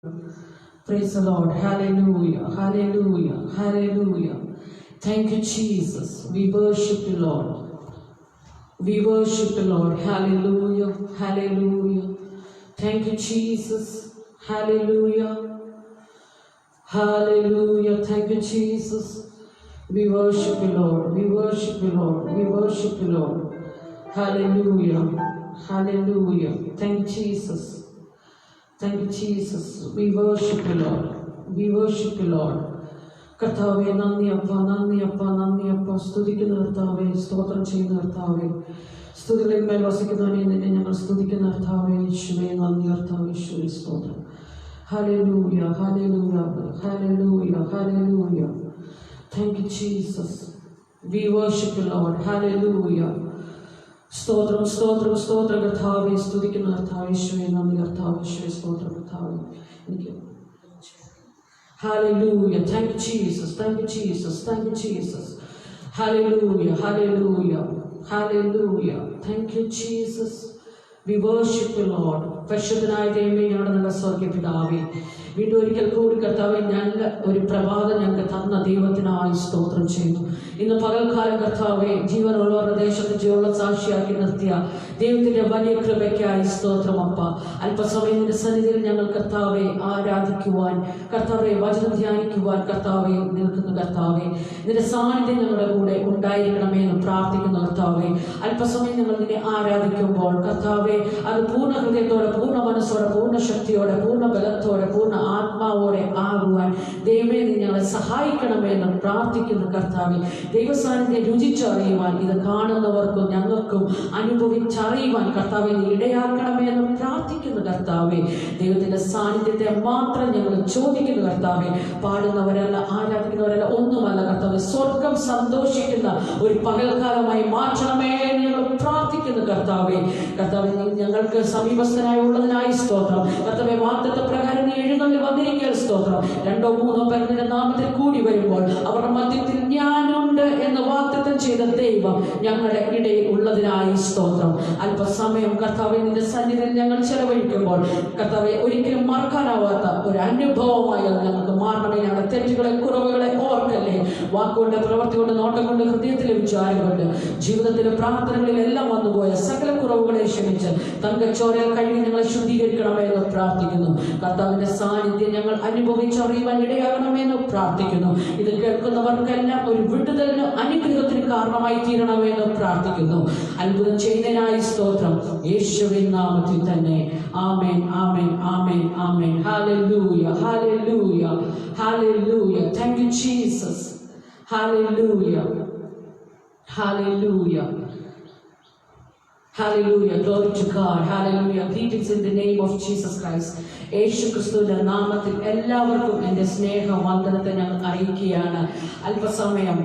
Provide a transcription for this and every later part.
Praise the Lord. Hallelujah. Hallelujah. Hallelujah. Thank you, Jesus. We worship you, Lord. We worship the Lord. Hallelujah. Hallelujah. Thank you, Jesus. Hallelujah. Hallelujah. Thank you, Jesus. We worship you, Lord. We worship you, Lord. We worship you, Lord. Hallelujah. Hallelujah. Thank you, Jesus. Thank you, Jesus. We worship you, Lord. We worship you, Lord. കർത്താവേ, നന്ദിയപ്പ നന്ദിയപ്പ നന്ദിയപ്പ. സ്തുതിക്കുന്ന കർത്താവേ, സ്തോത്രം ചെയ്യുന്ന കർത്താവേ, സ്തുതികളിന്മേൽ വസിക്കുന്നവനെ നിന്നെ ഞങ്ങൾ സ്തുതിക്കുന്ന കർത്താവേ, യേശുവേ നന്ദി കർത്താവേ, യേശുവേ സ്തോത്രം. ഹല്ലേലൂയ ഹല്ലേലൂയ ഹല്ലേലൂയ ഹല്ലേലൂയ. Thank you, Jesus. We worship you, Lord. Hallelujah. സ്തോത്രം സ്തോത്രം സ്തോത്രം കർത്താവേ, സ്തുതിക്കുന്ന കർത്താവേ, യേശുവേ നന്ദി കർത്താവേ, യേശുവേ സ്തോത്രം കർത്താവേ. എനിക്ക് Hallelujah. Thank you, Jesus. Thank you, Jesus. Thank you, Jesus. Hallelujah. Hallelujah. Hallelujah. Thank you, Jesus. We worship you, Lord. പരിശുദ്ധനായ ദൈവമേ, ഞങ്ങളുടെ നല്ല സ്വർഗ്ഗീയ പിതാവേ, വീണ്ടും ഒരിക്കൽ കൂടി കർത്താവേ, നല്ല ഒരു പ്രഭാതം ഞങ്ങൾക്ക് തന്ന ദൈവത്തിനായി സ്തോത്രം ചെയ്യുന്നു. ഇന്ന് പകൽക്കാലം കർത്താവേ, ജീവനുള്ളവരുടെ ദേശത്ത് ജീവനുള്ള സാക്ഷിയാക്കി നിർത്തിയ ദൈവത്തിന്റെ വലിയ കൃപയ്ക്കായി സ്തോത്രം അപ്പ. അല്പസമയം നിന്റെ സന്നിധിയിൽ ഞങ്ങൾ കർത്താവെ ആരാധിക്കുവാൻ, കർത്താവെ വചനം ധ്യാനിക്കുവാൻ കർത്താവെ നിൽക്കുന്ന കർത്താവെ, നിന്റെ സാന്നിധ്യം ഞങ്ങളുടെ കൂടെ ഉണ്ടായിരിക്കണമേ എന്ന് പ്രാർത്ഥിക്കുന്ന കർത്താവെ. അല്പസമയം ഞങ്ങൾ നിന്നെ ആരാധിക്കുമ്പോൾ കർത്താവെ, അത് പൂർണ്ണ ഹൃദയത്തോടെ, പൂർണ്ണ മനസ്സോടെ, പൂർണ്ണ ശക്തിയോടെ, പൂർണ്ണ ബലത്തോടെ, പൂർണ്ണ ആത്മാവോടെ ആകുവാൻ ദൈവമേ നീ ഞങ്ങളെ സഹായിക്കണമേ എന്ന് പ്രാർത്ഥിക്കുന്ന കർത്താവെ. ദൈവസാന്നിധ്യം രുചിച്ചറിയുവാൻ, ഇത് കാണുന്നവർക്കും ഞങ്ങൾക്കും അനുഭവിച്ചറിയുവാൻ കർത്താവെ നീ ഇടയാക്കണമേ എന്ന് പ്രാർത്ഥിക്കുന്ന കർത്താവെ. ദൈവത്തിന്റെ സാന്നിധ്യത്തെ മാത്രം ഞങ്ങൾ ചോദിക്കുന്ന കർത്താവെ. പാടുന്നവരല്ല, ആരാധിക്കുന്നവരല്ല, ഒന്നുമല്ല കർത്താവെ. സ്വർഗം സന്തോഷിക്കുന്ന ഒരു പകൽക്കാലമായി മാറ്റണമേ ഞങ്ങൾ പ്രാർത്ഥിക്കുന്ന കർത്താവെ. കർത്താവെ നീ ഞങ്ങൾക്ക് സമീപസ്ഥനായി ഉള്ളതിനായി സ്തോത്രം. കർത്താവെ വാഗ്ദത്ത പ്രകാരം നീ എഴുന്നള്ളി വന്നിരിക്കാൻ സ്തോത്രം. 2-3 പേർ നിന്റെ നാമത്തിൽ കൂടി വരുമ്പോൾ അവരുടെ മധ്യത്തിൽ ഞാനുണ്ട് എന്ന് വാഗ്ദത്തം ചെയ്ത ദൈവം ഞങ്ങളുടെ ഇടയിൽ ഉള്ളതിനായി സ്തോത്രം. അല്പസമയം കർത്താവെ നിന്റെ സന്നിധിയിൽ ഞങ്ങൾ ചെലവഴിക്കുമ്പോൾ കർത്താവെ ഒരിക്കലും മറക്കാനാവാത്ത ഒരു അനുഭവമായി അത് ഞങ്ങൾക്ക് മാറണമേ. ഞങ്ങളുടെ തെറ്റുകളെ, കുറവുകളെ ഓർക്കല്ലേ. വാക്കുകൊണ്ട്, പ്രവൃത്തി കൊണ്ട്, നോട്ടം കൊണ്ട്, ഹൃദയത്തിലെ വിചാരം കൊണ്ട്, ജീവിതത്തിലെ പ്രാർത്ഥനകളിലെല്ലാം വന്നുപോയ സകല കുറവുകളെ ക്ഷമിച്ച് തങ്കച്ചോരയിൽ കഴിഞ്ഞ് ഞങ്ങളെ ശുദ്ധീകരിക്കണമേ എന്ന് പ്രാർത്ഥിക്കുന്നു. കർത്താവിന്റെ സാന്നിധ്യം ഞങ്ങൾ അനുഭവിച്ചറിയുവാൻ ഇടയാകണമേ എന്ന് പ്രാർത്ഥിക്കുന്നു. ഇത് കേൾക്കുന്നവർക്കെല്ലാം ഒരു വിടുതലിന്, അനുഗ്രഹത്തിന് കാരണമായി തീരണമേ എന്ന് പ്രാർത്ഥിക്കുന്നു. അത്ഭുതം ചെയ്യുന്നതിനായി സ്തോത്രം, യേശുവിൻ നാമത്തിൽ തന്നെ. ആമേൻ ആമേൻ ആമേൻ ആമേൻ. ഹല്ലേലൂയ ഹല്ലേലൂയ ഹല്ലേലൂയ. Thank you Jesus. ഹല്ലേലൂയ ഹല്ലേലൂയ Hallelujah. Glory to God. Hallelujah. Greetings in the name of Jesus Christ. യേശു ക്രിസ്തുവിന്റെ നാമത്തിൽ എല്ലാവർക്കും എൻ്റെ സ്നേഹ വന്ദനത്തെ ഞങ്ങൾ അറിയിക്കുകയാണ്. അല്പസമയം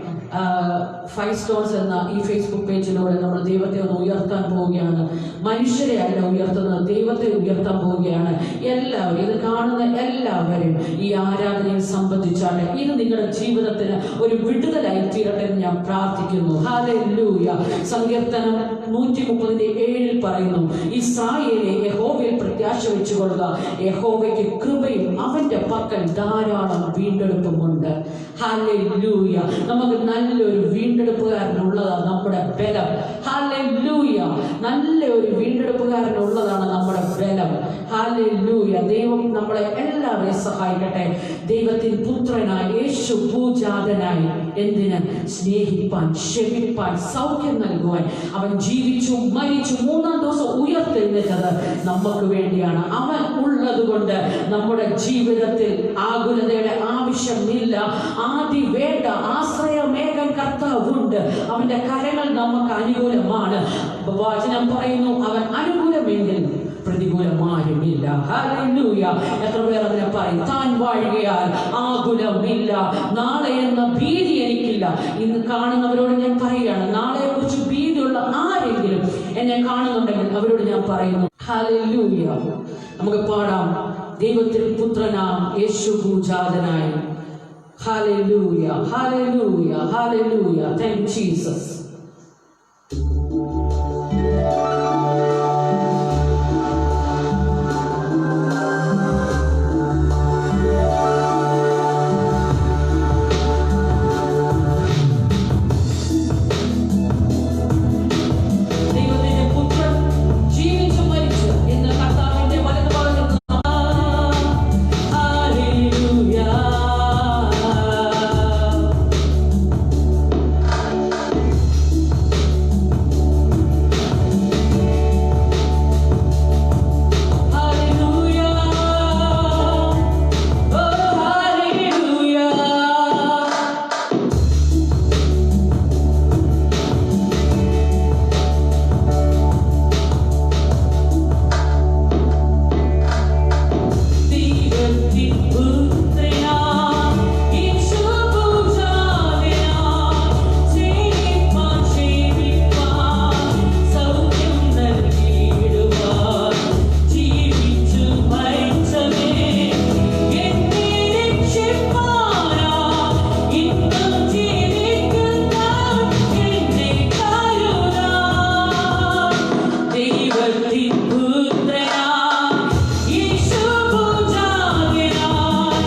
5 Stones എന്ന ഈ ഫേസ്ബുക്ക് പേജിലൂടെ നമ്മൾ ദൈവത്തെ ഒന്ന് ഉയർത്താൻ പോവുകയാണ്. മനുഷ്യരെ അല്ല ഉയർത്തുന്നത്, ദൈവത്തെ ഉയർത്താൻ പോവുകയാണ്. എല്ലാവരും, ഇത് കാണുന്ന എല്ലാവരും ഈ ആരാധനയിൽ സംബന്ധിച്ചാണ്. ഇത് നിങ്ങളുടെ ജീവിതത്തിന് ഒരു വിടുതലായി തീരട്ടെ എന്ന് ഞാൻ പ്രാർത്ഥിക്കുന്നു. ഹല്ലേലൂയ. സങ്കീർത്തനം 137 പറയുന്നു, ഇസ്രായേലേ യഹോവയിൽ പ്രത്യാശ വെച്ചുകൊള്ളുക, യഹോവയ്ക്ക് കൃപയും അവന്റെ പക്കൽ ധാരാളം വീണ്ടെടുപ്പുമുണ്ട്. ഹല്ലേലൂയ. നമുക്ക് നല്ലൊരു വീണ്ടെടുപ്പുകാരനുള്ളതാണ് നമ്മുടെ ബലം. ഹല്ലേലൂയ. നല്ലൊരു വീണ്ടെടുപ്പുകാരനുള്ളതാണ് നമ്മുടെ ബലം. ഹല്ലേലൂയ. ദൈവം നമ്മളെ എല്ലാവരെയും സഹായിക്കട്ടെ. ദൈവത്തിന് പുത്രനായി, യേശു ഭൂജാതനായി, എന്തിന്? സ്നേഹിപ്പാൻ, ക്ഷമിപ്പാൻ, സൗഖ്യം നൽകുവാൻ. അവൻ ജീവിച്ചു, മരിച്ചു, 3-ാം ദിവസം ഉയർത്തെഴുന്നേറ്റത് നമുക്ക് വേണ്ടിയാണ്. അവൻ ഉള്ളത് കൊണ്ട് നമ്മുടെ ജീവിതത്തിൽ ആകുലതയുടെ ആവശ്യമില്ല. ആദി വേണ്ട, ആശ്രയമേകം കർത്താവുണ്ട്. അവന്റെ കരങ്ങൾ നമുക്ക് അനുകൂലമാണ്. വചനം പറയുന്നു, അവൻ അനുകൂലമെങ്കിൽ പ്രതികൂലമാരുമില്ല. ഹല്ലേലൂയ. എത്ര പേർ അതിനെ പറയും? താൻ വാഴുകയാൽ ആകുലമില്ല, നാളെ എന്ന ഭീതി എനിക്കില്ല. ഇന്ന് കാണുന്നവരോട് ഞാൻ പറയുകയാണ്, നാളെയെ കുറിച്ച് ഭീതിയുള്ള ആരെങ്കിലും എന്നെ കാണുന്നുണ്ടെങ്കിൽ അവരോട് ഞാൻ പറയുന്നു, ഹല്ലേലൂയ. നമുക്ക് പാടാം, ദൈവത്തിൽ പുത്രനാം യേശു ഭൂജാതനായി. ഹല്ലേലൂയ ഹല്ലേലൂയ ഹല്ലേലൂയ. Thank you Jesus. ദൈവത്തിൻ പുത്രനാം യേശു പൂജാകനാം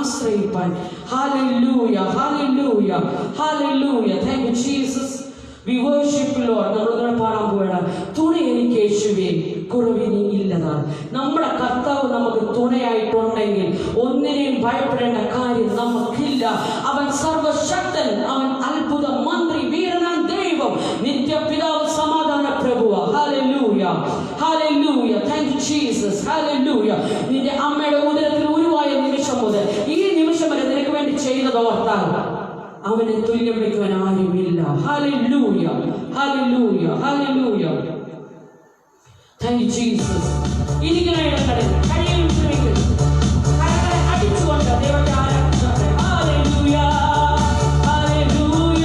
ആശ്രയിപ്പാൻ. ഹല്ലേലൂയ, ഹല്ലേലൂയ, ഹല്ലേലൂയ. Thank you Jesus. We worship you Lord. നമ്മളിങ്ങനെ പാടാൻ പോവുകയാണ്. തുണ എനിക്ക് യേശുവേ, കുറവിനി ഇല്ലതാണ്. നമ്മുടെ കർത്താവ് നമുക്ക് തുണയായിട്ടുണ്ടെങ്കിൽ ഒന്നിനെയും ഭയപ്പെടേണ്ട കാര്യം നമുക്കില്ല. അവൻ സർവശക്തൻ, അവൻ അത്ഭുത മന്ത്രി, വീരനാം ദൈവം, നിത്യപിതാവ്, സമാധാന പ്രഭുവ. ഹല്ലേലൂയ, ഹല്ലേലൂയ. Thank you Jesus. ഹല്ലേലൂയ. നിന്റെ അമ്മയുടെ ഉദരത്തിൽ ഉരുവായ നിമിഷം മുതൽ ഈ നിമിഷം വരെ നിനക്ക് വേണ്ടി ചെയ്തത് ഓർത്താൽ അവനെ തുല്യം വയ്ക്കുവാൻ ആരുമില്ല. ഹല്ലേലൂയ, ഹല്ലേലൂയ, ഹല്ലേലൂയ. Thank you Jesus. ഇരിക്കുന്ന ഇടങ്ങളിൽ കഴിയും ശ്രമിക്കും കരങ്ങളെ അടിച്ചുകൊണ്ട് ദൈവത്തെ ആരാധിക്കട്ടെ. Hallelujah, hallelujah.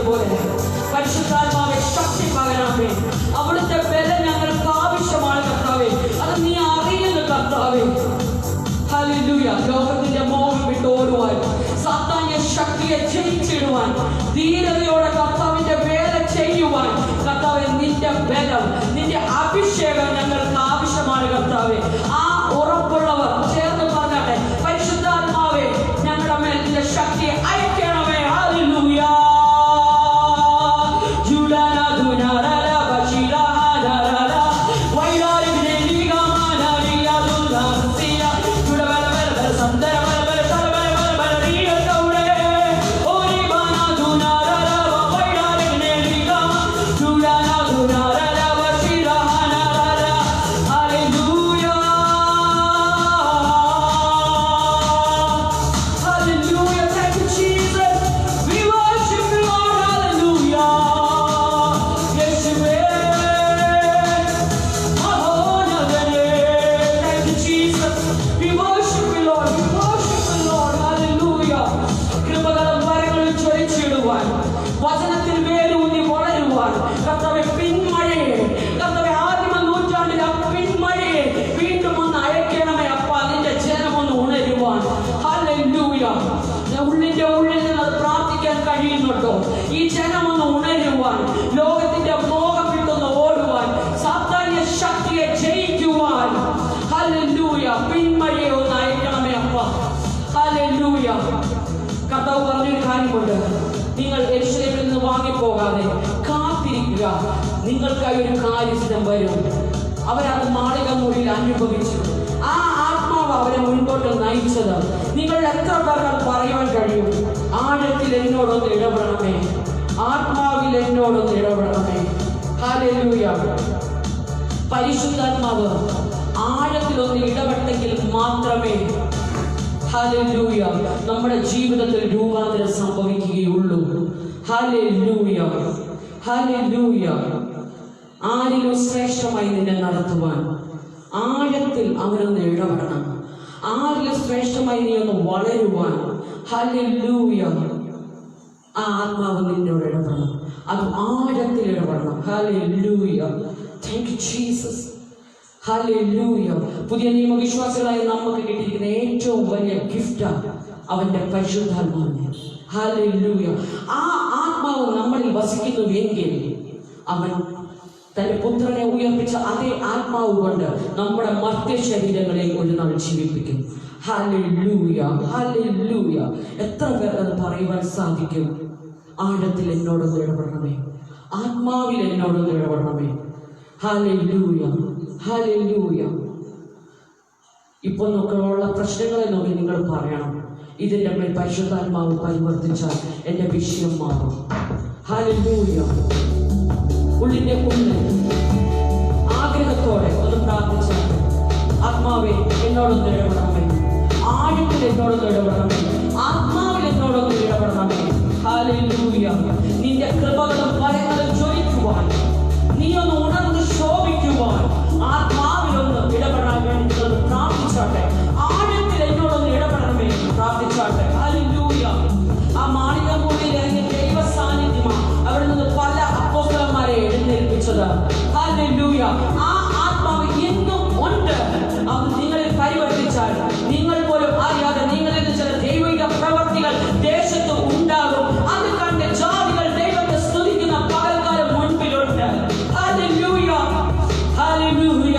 പറഞ്ഞതുപോലെ പരിശുദ്ധാത്മാവെ ശക്തി പകരണമേ. അവിടുത്തെ ബലം ഞങ്ങൾക്ക് ആവശ്യമാണ് കർത്താവേ. അത് നീ അറിയുന്നു കർത്താവേ. ഹല്ലേലൂയ. ലോകത്തിന്റെ മോഹം വിട്ട് ഓടുവാൻ, സാത്താന്യ ശക്തിയെ ജയിച്ചിടുവാൻ, ധീരതയോടെ കർത്താവിന്റെ വേല ചെയ്യുവാൻ കർത്താവെ നിന്റെ ബലം, നിന്റെ അഭിഷേകം ഞങ്ങൾക്ക് ആവശ്യമാണ് കർത്താവെ. ആ ഉറപ്പുള്ളവർ ചേർന്ന് പറഞ്ഞാട്ടെ, പരിശുദ്ധാത്മാവേ ഞങ്ങളുടെ മേൽ നിന്റെ ശക്തിയെ അയക്കണമേ. ഹല്ലേലൂയ. ഈ ജനമൊന്ന് ഉണരുവാൻ, ലോകത്തിന്റെ മോഹം വിട്ടൊന്ന് ഓടുവാൻ, സാത്താന്യ ശക്തിയെ ജയിക്കുവാൻ. ഹല്ലേലൂയ. പിന്മഴയെ ഒന്ന് അയക്കണമേ അപ്പ. ഹല്ലേലൂയ. കർത്താവ് പറഞ്ഞൊരു കാര്യമുണ്ട്, നിങ്ങൾ യെരൂശലേമിൽ നിന്ന് വാങ്ങിപ്പോകാതെ കാത്തിരിക്കുക, നിങ്ങൾക്കായി ഒരു കാര്യസ്ഥൻ വരും. അവരത് മാളിക മുറിയിൽ അനുഭവിച്ചു. ആ ആത്മാവ് അവരെ മുൻപോട്ട് നയിച്ചത്. നിങ്ങൾ എത്ര പേർക്ക് പറയാൻ കഴിയും? ആഴത്തിൽ എന്നോടൊന്ന് ഇടപെടണമേ, ആത്മാവിൽ എന്നോടൊന്ന് ഇടപെടണമേ. ഹല്ലേലൂയ. പരിശുദ്ധാത്മാവ് ആഴത്തിലൊന്ന് ഇടപെട്ടെങ്കിൽ മാത്രമേ ഹല്ലേലൂയ നമ്മുടെ ജീവിതത്തിൽ രൂപാന്തരം സംഭവിക്കുകയുള്ളൂ. ഹല്ലേലൂയ. ഹല്ലേലൂയ. ആരിലും ശ്രേഷ്ഠമായി നിന്നെ നടത്തുവാൻ ആഴത്തിൽ അവനൊന്ന് ഇടപെടണം. ആരിലും ശ്രേഷ്ഠമായി നീ ഒന്ന് വളരുവാൻ ഹല്ലേലൂയ ആ ആത്മാവ് നിന്നോട് ഇടപെടണം. അത് ആഴത്തിൽ ഇടപെടണം. Hallelujah. Thank you Jesus. Hallelujah. പുതിയ നിയമവിശ്വാസികളായ നമുക്ക് കിട്ടിയിരിക്കുന്ന ഏറ്റവും വലിയ ഗിഫ്റ്റാണ് അവന്റെ പരിശുദ്ധാത്മാവിനെ. ഹല്ലേലൂയ. ആ ആത്മാവ് നമ്മളിൽ വസിക്കുന്നുവെങ്കിൽ അവൻ തന്റെ പുത്രനെ ഉയർപ്പിച്ച അതേ ആത്മാവ് കൊണ്ട് നമ്മുടെ മധ്യ ശരീരങ്ങളെ ഒരു നാൾ ജീവിപ്പിക്കും. ഹല്ലേലൂയ. ഹല്ലേലൂയ. എത്ര പേർ അത് പറയുവാൻ സാധിക്കും? ആഴത്തിൽ എന്നോടൊന്ന് ഇടപെടണമേ, ആത്മാവിൽ എന്നോടൊന്ന് ഇടപെടണമേ. ഹല്ലേലൂയ. ഹല്ലേലൂയ. ഇപ്പൊ നോക്കാനുള്ള പ്രശ്നങ്ങളെ നോക്കി നിങ്ങൾ പറയണം, ഇതിന്റെ മേൽ പരിശുദ്ധാത്മാവ് പരിവർത്തിച്ചാൽ എന്റെ വിഷയം മാറും. ഹല്ലേലൂയ. ഉള്ളിന്റെ ഉള്ളിൽ ആഗ്രഹത്തോടെ ഒന്ന് പ്രാർത്ഥിച്ചാൽ, ആത്മാവെ എന്നോടൊന്ന് ഇടപെടണമേ, ആഴത്തിൽ എന്നോടൊന്ന് ഇടപെടണമേ, ആത്മാവിൽ എന്നോടൊന്ന് ഇടപെടണമേ. ഹല്ലേലൂയ. നിന്റെ കൃപകളും ഫലങ്ങളും ജ്വലിക്കുവാൻ, നീ ഒന്ന് ഉണർന്ന് ശോഭിക്കുവാൻ ആത്മാവിലൊന്ന് ഇടപെടാൻ വേണ്ടി പ്രാർത്ഥിച്ചാട്ടെ. ആഴത്തിൽ എന്നോടൊന്ന് ഇടപെടണമേ പ്രാർത്ഥിച്ചാട്ടെ. ഹല്ലേലൂയ. ആ മാളിക മുറിയിൽ ഇറങ്ങിയ ദൈവ സാന്നിധ്യമാണ് അവിടെ നിന്ന് പല അപ്പോസ്തലന്മാരെ എഴുന്നേൽപ്പിച്ചത്. ഹല്ലേലൂയ. ആ ആത്മാവ് ഇന്നും ഉണ്ട്. അത് നിങ്ങളിൽ പരിവർത്തിച്ചാൽ നിങ്ങൾ പോലും അറിയാതെ നിങ്ങളിൽ നിന്ന് ചില ദൈവിക പ്രവർത്തികൾ ദേശത്ത് ഉണ്ടാകും. അത് കണ്ട് ജാതികൾ ദൈവത്തെ സ്തുതിക്കുന്ന പകൽക്കാലം മുൻപിലുണ്ട്. ഹല്ലേലൂയ. ഹല്ലേലൂയ.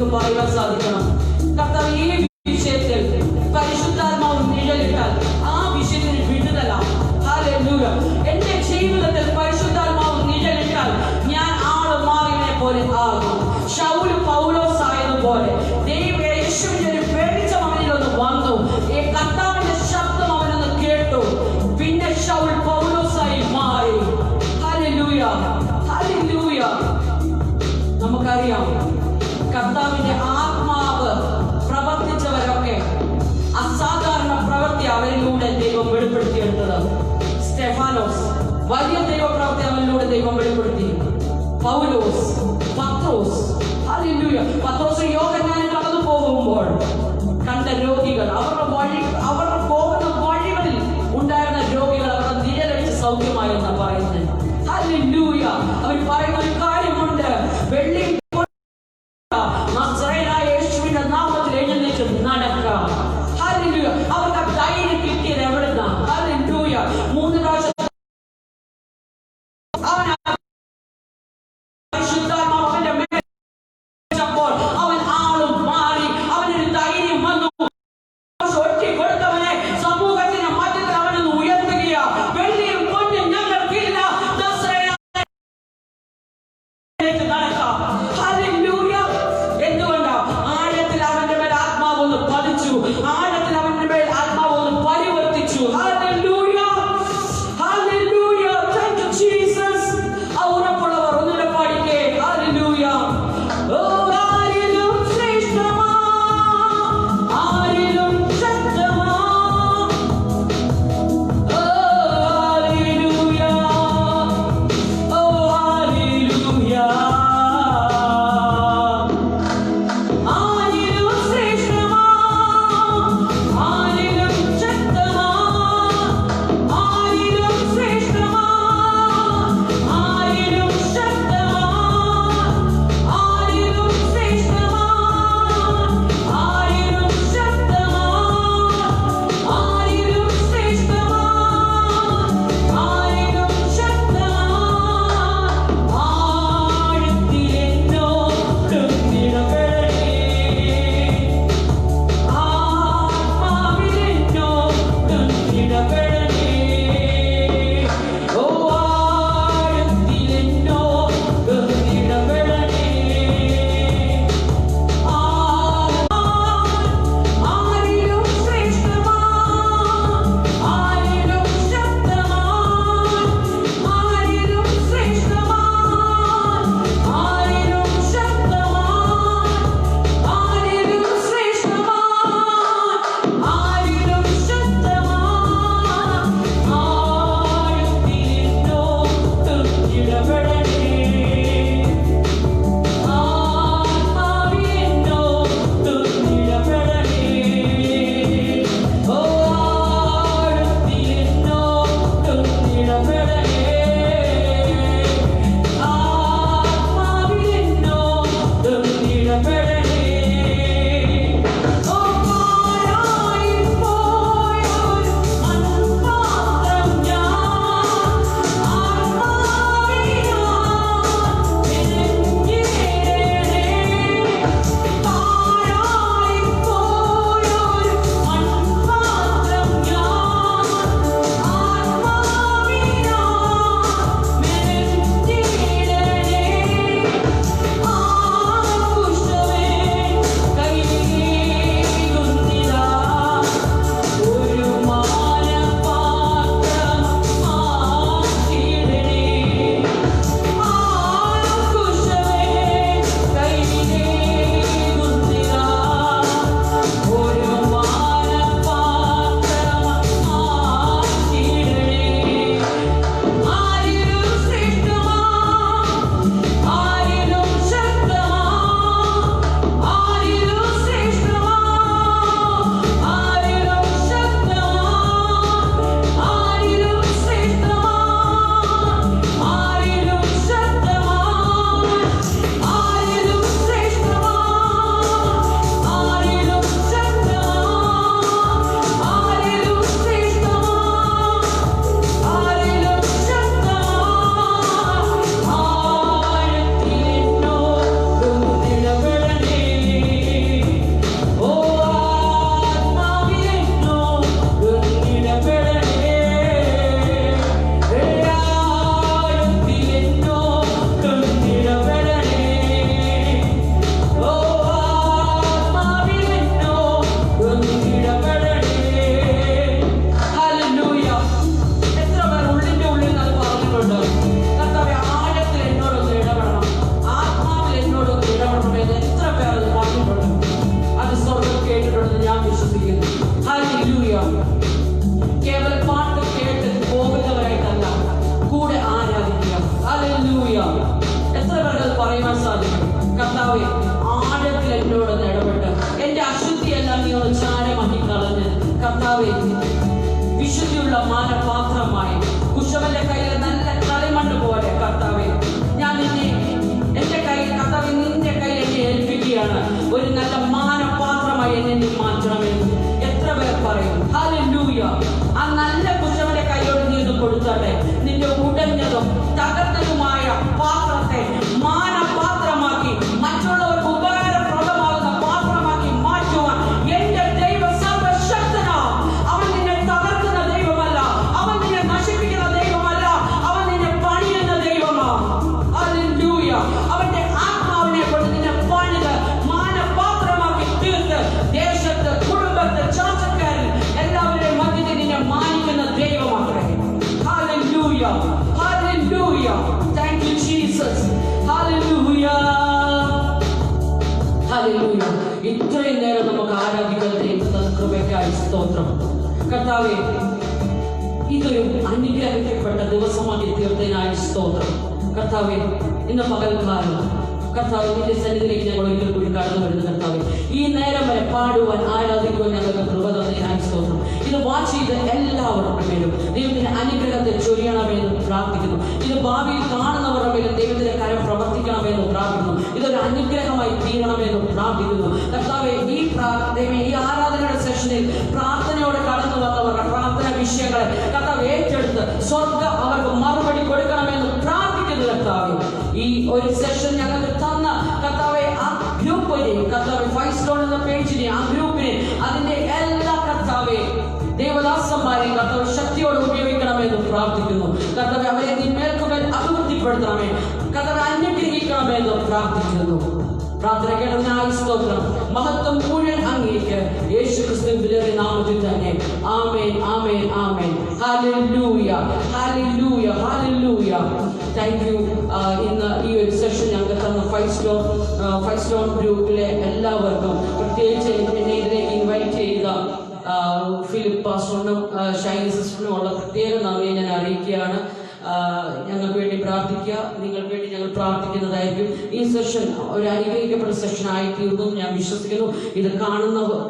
ഒന്ന് പറയുവാൻ സാധിക്കണം. കർത്താവ് ഈ വിഷയത്തിൽ പരിശുദ്ധാത്മാവ് നിഴലിട്ടാൽ ആ വിഷയത്തിന് വിടുതല. ഹല്ലേലൂയ. എന്റെ ജീവിതത്തിൽ പരിശുദ്ധാത്മാവ് നിഴലിട്ടാൽ ഞാൻ ആള് മാറിയതിനെ പോലെ ആകും. ശൗൽ പൗലോസ് ആയതുപോലെ ദൈവം യേശുവിന്റെ ഒരു വെളിച്ചം അവനിൽ ഒന്ന് വന്നു. ഈ കർത്താവിന്റെ ശബ്ദം അവനൊന്ന് കേട്ടു. പിന്നെ ശൗൽ പൗലോസായി മാറി. Hallelujah, hallelujah. നമുക്കറിയാം കർത്താവിന്റെ ആത്മാവ് പ്രവർത്തിച്ചവരൊക്കെ അസാധാരണ പ്രവൃത്തി അവരിലൂടെ ദൈവം വെളിപ്പെടുത്തിയെടുത്തത്. സ്റ്റെഫാനോസ് വലിയ ദൈവപ്രവൃത്തി അവനിലൂടെ ദൈവം വെളിപ്പെടുത്തി. പൗലോസ്, പത്രോസ്, ഹല്ലേലൂയ. പത്രോസ് യോഹന്നാനിൽ കടന്നു പോകുമ്പോൾ കണ്ട രോഗികൾ, അവരുടെ പോകുന്ന വഴികളിൽ ഉണ്ടായിരുന്ന രോഗികൾ അവരുടെ നിഴലടിച്ച് സൗഖ്യമായെന്നാ പറയുന്നത്. ഹല്ലേലൂയ. അവർ പറയുന്ന ഒരു കാര്യമുണ്ട്, വെള്ളി നസറേയനായ യേശുവിന്റെ നാമത്തിൽ എഴുന്നേറ്റ് നടക്കാം. ഹല്ലേലൂയ. അവർക്ക് ധൈര്യം കിട്ടിയത് എവിടുന്നാ? ഹല്ലേലൂയ. 3 പ്രാവശ്യം അവൻ പരിശുദ്ധാത്മാവിന്റെ മേൽ വെച്ചപ്പോൾ കർത്താവെ ആഴത്തിൽ എന്നോട് ഇടപെട്ട് എന്റെ അശുദ്ധിയെല്ലാം നീ ഒന്ന് ചാരമാക്കി കളഞ്ഞ് കർത്താവെ വിശുദ്ധിയുള്ള മാനപാത്രമായി കുശവന്റെ കയ്യിൽ നല്ല കളിമണ്ണ് പോലെ കർത്താവെ ഞാൻ നിന്നെ എന്റെ കയ്യിൽ കർത്താവെ നിന്റെ കയ്യിൽ എന്നെ ഏൽപ്പിക്കുകയാണ്. ഒരു നല്ല മാനപാത്രമായി എന്നെ നീ മാറ്റണമെന്ന് എത്ര പേർ പറയും. ഹല്ലേലൂയ. ആ നല്ല കുശവന്റെ കൈയോട് നീ ഇത് കൊടുത്താട്ടെ. നിന്റെ ഉടഞ്ഞതും തകർന്നതുമായ പാത്രത്തെ മാനപാത്രമാക്കി മറ്റുള്ളവർക്ക് ഉപകാരപ്രദമാകുന്ന പാത്രമാക്കി മാറ്റുവാൻ എന്റെ ദൈവം സർവശക്തനാണ്. അവൻ നിന്നെ തകർക്കുന്ന ദൈവമല്ല, അവൻ നിന്നെ നശിപ്പിക്കുന്ന ദൈവമല്ല, അവൻ നിന്നെ പണിയുന്ന ദൈവമാണ്. ഹല്ലേലൂയ. അവന്റെ ആത്മാവിനെ കൊണ്ട് നിന്നെ പണിത് മാനപാത്രമാക്കി തീർത്ത് ദേശത്ത് കുടുംബത്ത് ചാർച്ചക്കാരിൽ എല്ലാവരുടെയും മധ്യത്തിൽ നിന്നെ മാനിക്കുന്ന ദൈവമാത്രേ. ഹല്ലേലൂയ. ഹല്ലേലൂയ. Thank you Jesus. ഹല്ലേലൂയ. ഹല്ലേലൂയ. ഇത്രയും നേരം നമുക്ക് ആരാധിക്കുന്ന ദൈവത്തിന്റെ കൃപയ്ക്കായി സ്തോത്രം. കർത്താവേ, ഇതൊരു അനുഗ്രഹിക്കപ്പെട്ട ദിവസമാക്കി തീർത്തതിനായി സ്തോത്രം. കർത്താവേ, ഇന്ന് പകൽക്കാലം കർത്താവ് നിന്റെ സന്നിധിയിലേക്ക് ഞങ്ങൾ ഒരിക്കൽ കൂടി കടന്നു വരുന്നു. കർത്താവേ, ഈ നേരം വരെ പാടുവാൻ ആരാധിക്കുവാൻ ഞങ്ങൾക്ക് കൃപ തന്നതിനായി സ്തോത്രം. ഇത് വാച്ച് ചെയ്ത് എല്ലാവരുടെ മേലും ദൈവത്തിന്റെ അനുഗ്രഹത്തെ ചൊരിയണമെന്ന് പ്രാർത്ഥിക്കുന്നു. ഇത് ഭാവിയിൽ കാണുന്നവരുടെ മേലും ദൈവത്തിന്റെ കരം പ്രവർത്തിക്കണമെന്ന് പ്രാർത്ഥിക്കുന്നു. ഇതൊരു അനുഗ്രഹമായി തീരണമെന്ന് പ്രാർത്ഥിക്കുന്നു. കർത്താവേ, ഈ ആരാധനയുടെ സെഷനിൽ പ്രാർത്ഥനയോടെ കടന്നു വന്നവരുടെ പ്രാർത്ഥന വിഷയങ്ങളെ കർത്താവ് ഏറ്റെടുത്ത് സ്വർഗ്ഗം അവർക്ക് മറുപടി കൊടുക്കണമെന്ന് പ്രാർത്ഥിക്കുന്നു. കർത്താവേ, ഈ ഒരു സെഷൻ ഞങ്ങൾക്ക് തന്ന കർത്താവെ ആ ഗ്രൂപ്പിനെ കർത്താവെ 5 സ്റ്റോൺ എന്ന പേജിനെ ആ ഗ്രൂപ്പിനെ അതിന്റെ എല്ലാ കർത്താവെ ദേവദാസന്മാരെയും കർത്താവ് ശക്തിയോടെ ഉപയോഗിക്കണമെന്ന് പ്രാർത്ഥിക്കുന്നു. കർത്താവെ, അവരെ നീ മേൽക്കുമേൽ അഭിവൃദ്ധിപ്പെടുത്തണമേ. കർത്താവെ, അനുഗ്രഹിക്കണമെന്ന് പ്രാർത്ഥിക്കുന്നു. പ്രാർത്ഥന കേട്ടതിനായി സ്തോത്രം. മഹത്വം മുഴുവൻ അങ്ങേക്ക് യേശുക്രിസ്തുവിന്റെ വിലയേറിയ നാമത്തിൽ തന്നെ. ആമേൻ, ആമേൻ, ആമേൻ. ഹല്ലേലൂയ, ഹല്ലേലൂയ, ഹല്ലേലൂയ. Thank you. ഇന്ന് ഈ ഒരു സെഷൻ ഞങ്ങൾക്ക് തന്ന 5 സ്റ്റോൺ ഗ്രൂപ്പിലെ എല്ലാവർക്കും, പ്രത്യേകിച്ച് എന്നെ ഇതിലേക്ക് ഇൻവൈറ്റ് ചെയ്ത ഫിലിപ്പ് പാസ്റ്ററിനും ഷൈനി സിസ്റ്ററിനും ഉള്ള പ്രത്യേക നന്ദി ഞാൻ അറിയിക്കുകയാണ്. ഞങ്ങൾക്ക് വേണ്ടി പ്രാർത്ഥിക്കുക. നിങ്ങൾക്ക് വേണ്ടി ഞങ്ങൾ പ്രാർത്ഥിക്കുന്നതായിരിക്കും. ഈ സെഷൻ ഒരു അനുഗ്രഹിക്കപ്പെട്ട സെഷനായി തീർന്നു ഞാൻ വിശ്വസിക്കുന്നു. ഇത്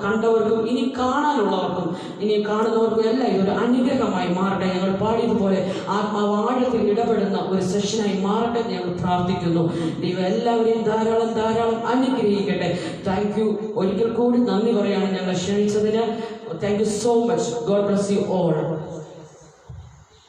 കണ്ടവർക്കും ഇനി കാണാനുള്ളവർക്കും ഇനി കാണുന്നവർക്കും എല്ലാം ഇതൊരു അനുഗ്രഹമായി മാറട്ടെ. ഞങ്ങൾ പാടിയതുപോലെ ആത്മാവാഴത്തിൽ ഇടപെടുന്ന ഒരു സെഷനായി മാറട്ടെ ഞങ്ങൾ പ്രാർത്ഥിക്കുന്നു. ദൈവം എല്ലാവരെയും ധാരാളം ധാരാളം അനുഗ്രഹിക്കട്ടെ. Thank you. ഒരിക്കൽ കൂടി നന്ദി പറയാണ് ഞങ്ങളെ ക്ഷണിച്ചതിന്. Thank you so much. God bless you all.